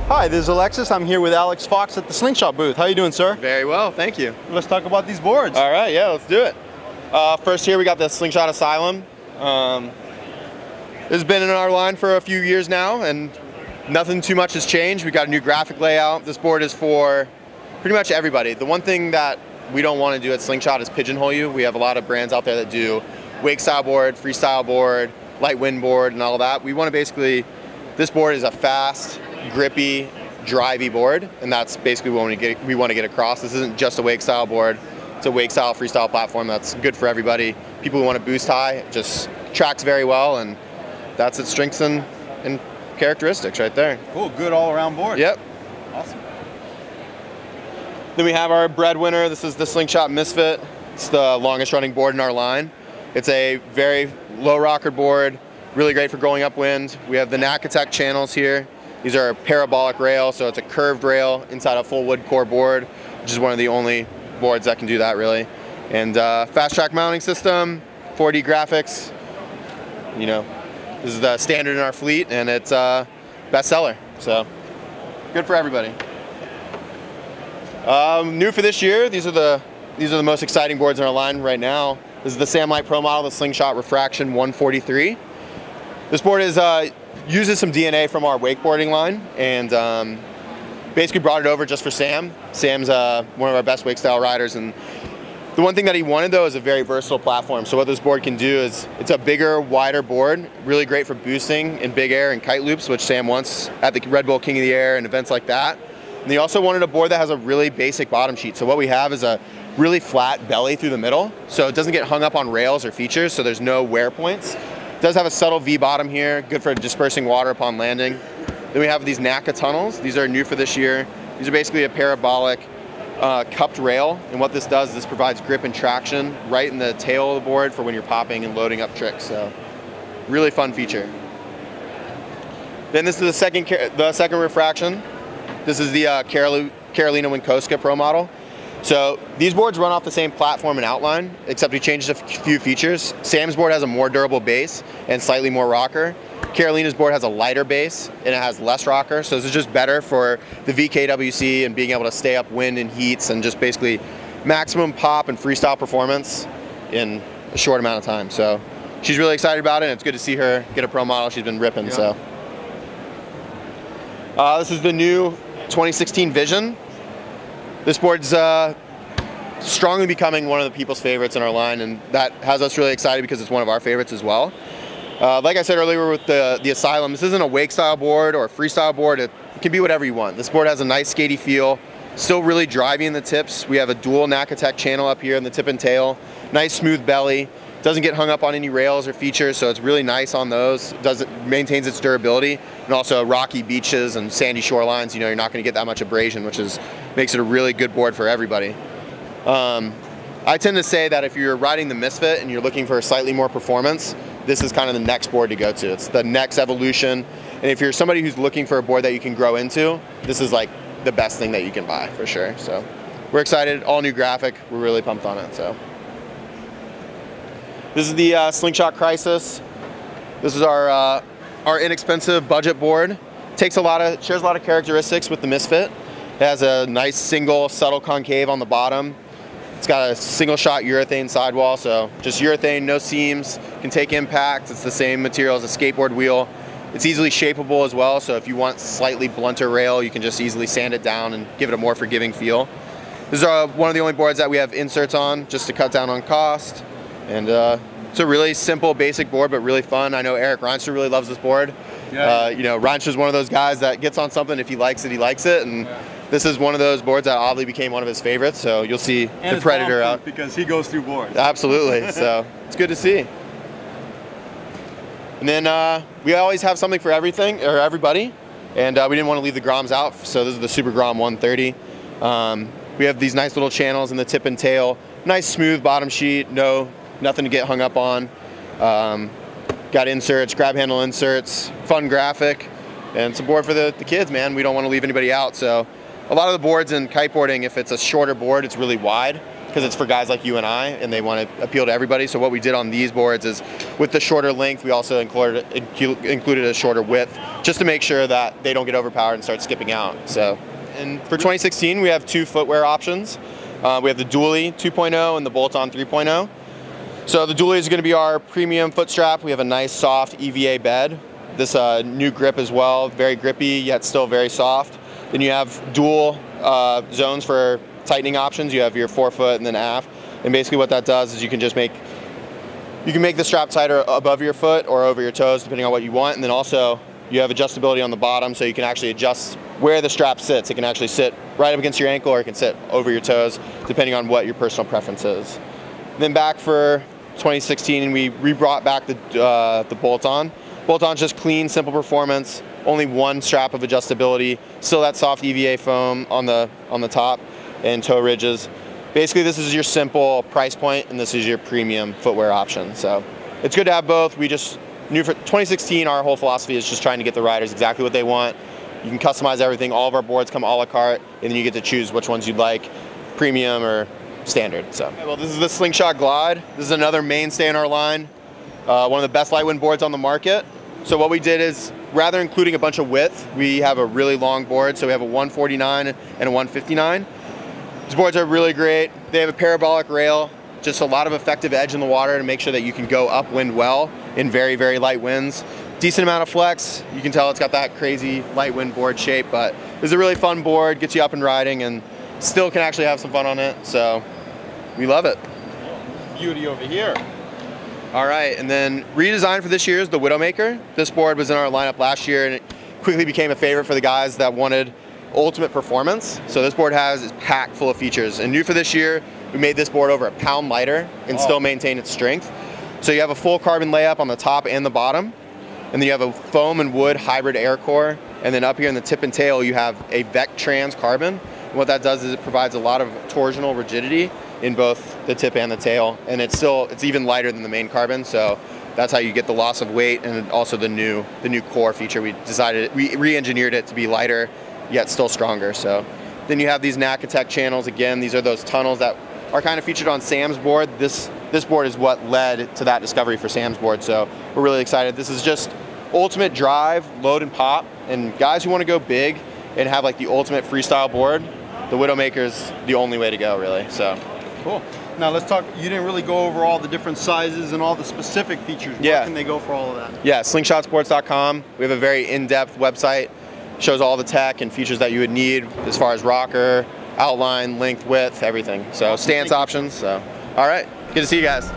Hi, this is Alexis. I'm here with Alex Fox at the Slingshot booth. How you doing, sir? Very well, thank you. Let's talk about these boards. All right, yeah, let's do it. First here we got the Slingshot Asylum. This has been in our line for a few years now, and nothing too much has changed. We got a new graphic layout. This board is for pretty much everybody. The one thing that we don't want to do at Slingshot is pigeonhole you. We have a lot of brands out there that do wake style board, freestyle board, light wind board, and all that. We want to basically, this board is a fast, grippy, drivey board, and that's basically what we want to get across. This isn't just a wake style board. It's a wake style freestyle platform that's good for everybody. People who want to boost high, it just tracks very well, and that's its strengths and characteristics right there. Cool, good all around board. Yep. Awesome. Then we have our breadwinner. This is the Slingshot Misfit. It's the longest running board in our line. It's a very low rocker board, really great for going upwind. We have the Nakatech channels here. These are a parabolic rail, so it's a curved rail inside a full wood core board, which is one of the only boards that can do that really. And fast track mounting system, 4D graphics. You know, this is the standard in our fleet, and it's a bestseller, so good for everybody. New for this year, these are the most exciting boards in our line right now. This is the Sam Light Pro model, the Slingshot Refraction 143. This board uses some DNA from our wakeboarding line, and basically brought it over just for Sam. Sam's one of our best wake style riders, and the one thing that he wanted though is a very versatile platform. So what this board can do is, it's a bigger, wider board, really great for boosting in big air and kite loops, which Sam wants at the Red Bull King of the Air and events like that. And he also wanted a board that has a really basic bottom sheet. So what we have is a really flat belly through the middle, so it doesn't get hung up on rails or features, so there's no wear points. It does have a subtle V bottom here, good for dispersing water upon landing. Then we have these NACA tunnels. These are new for this year. These are basically a parabolic cupped rail, and what this does is this provides grip and traction right in the tail of the board for when you're popping and loading up tricks, so really fun feature. Then this is the second refraction. This is the Carolina Winkoska Pro model. So these boards run off the same platform and outline, except we changed a few features. Sam's board has a more durable base and slightly more rocker. Carolina's board has a lighter base and it has less rocker, so this is just better for the VKWC and being able to stay upwind in heats and just basically maximum pop and freestyle performance in a short amount of time. So she's really excited about it, and it's good to see her get a pro model. She's been ripping. Yeah. So this is the new 2016 Vision. This board's strongly becoming one of the people's favorites in our line, and that has us really excited because it's one of our favorites as well. Like I said earlier with the Asylum, this isn't a wake style board or a freestyle board. It can be whatever you want. This board has a nice skatey feel, still really driving in the tips. We have a dual Nakatech channel up here in the tip and tail, nice smooth belly. Doesn't get hung up on any rails or features, so it's really nice on those. Maintains its durability, and also rocky beaches and sandy shorelines, you know, you're not going to get that much abrasion, which makes it a really good board for everybody. I tend to say that if you're riding the Misfit and you're looking for slightly more performance, this is kind of the next board to go to. It's the next evolution, and if you're somebody who's looking for a board that you can grow into, this is like the best thing that you can buy for sure. So we're excited, all new graphic, we're really pumped on it. So this is the Slingshot Crisis. This is our inexpensive budget board. Shares a lot of characteristics with the Misfit. It has a nice single subtle concave on the bottom. It's got a single shot urethane sidewall, so just urethane, no seams, can take impact. It's the same material as a skateboard wheel. It's easily shapeable as well, so if you want slightly blunter rail, you can just easily sand it down and give it a more forgiving feel. This is one of the only boards that we have inserts on, just to cut down on cost. And it's a really simple, basic board, but really fun. I know Eric Reinster really loves this board. Yeah. You know, Reinster's one of those guys that gets on something, if he likes it, he likes it. And yeah. This is one of those boards that oddly became one of his favorites, so you'll see the Predator out. Because he goes through boards. Absolutely, so it's good to see. And then we always have something for everybody, and we didn't want to leave the Groms out, so this is the Super Grom 130. We have these nice little channels in the tip and tail, nice smooth bottom sheet, nothing to get hung up on. Got inserts, grab handle inserts, fun graphic, and it's a board for the kids, man. We don't want to leave anybody out, so a lot of the boards in kiteboarding, if it's a shorter board, it's really wide. because it's for guys like you and I, and they want to appeal to everybody. So what we did on these boards is, with the shorter length, we also included a shorter width, just to make sure that they don't get overpowered and start skipping out. So, and for 2016, we have 2 footwear options. We have the Dually 2.0 and the Bolt-On 3.0. So the Dually is going to be our premium foot strap. We have a nice soft EVA bed. This new grip as well, very grippy yet still very soft. Then you have dual zones for tightening options. You have your forefoot and then aft. And basically what that does is you can make the strap tighter above your foot or over your toes, depending on what you want. And then also you have adjustability on the bottom, so you can actually adjust where the strap sits. It can actually sit right up against your ankle, or it can sit over your toes, depending on what your personal preference is. Then back for 2016, we brought back the Bolt-On. Bolt-On's just clean, simple performance, only one strap of adjustability, still that soft EVA foam on the top and toe ridges. Basically, this is your simple price point, and this is your premium footwear option. So it's good to have both. We just knew for 2016, our whole philosophy is just trying to get the riders exactly what they want. You can customize everything. All of our boards come a la carte, and then you get to choose which ones you'd like, premium or standard. So, well, this is the Slingshot Glide. This is another mainstay in our line. One of the best light wind boards on the market. So what we did is, rather than including a bunch of width, we have a really long board. So we have a 149 and a 159. These boards are really great. They have a parabolic rail, just a lot of effective edge in the water to make sure that you can go upwind well in very, very light winds. Decent amount of flex. You can tell it's got that crazy light wind board shape, but it's a really fun board, gets you up and riding, and still can actually have some fun on it. So we love it. Beauty over here. All right, and then redesigned for this year is the Widowmaker. This board was in our lineup last year, and it quickly became a favorite for the guys that wanted ultimate performance. So this board is packed full of features. And new for this year, we made this board over a pound lighter and still maintain its strength. So you have a full carbon layup on the top and the bottom, and then you have a foam and wood hybrid air core, and then up here in the tip and tail you have a Vec-Trans carbon. And what that does is it provides a lot of torsional rigidity in both the tip and the tail, and it's even lighter than the main carbon, so that's how you get the loss of weight, and also the new core feature. We re-engineered it to be lighter yet still stronger. So then you have these Nakatech channels. Again, these are those tunnels that are kind of featured on Sam's board. This board is what led to that discovery for Sam's board, so we're really excited. This is just ultimate drive, load and pop, and guys who want to go big and have like the ultimate freestyle board, the Widowmaker is the only way to go, really. So cool. Now let's talk, you didn't really go over all the different sizes and all the specific features. Yeah. Where can they go for all of that? Yeah, slingshotsports.com. We have a very in-depth website. Shows all the tech and features that you would need as far as rocker, outline, length, width, everything. So stance options. So, all right, good to see you guys.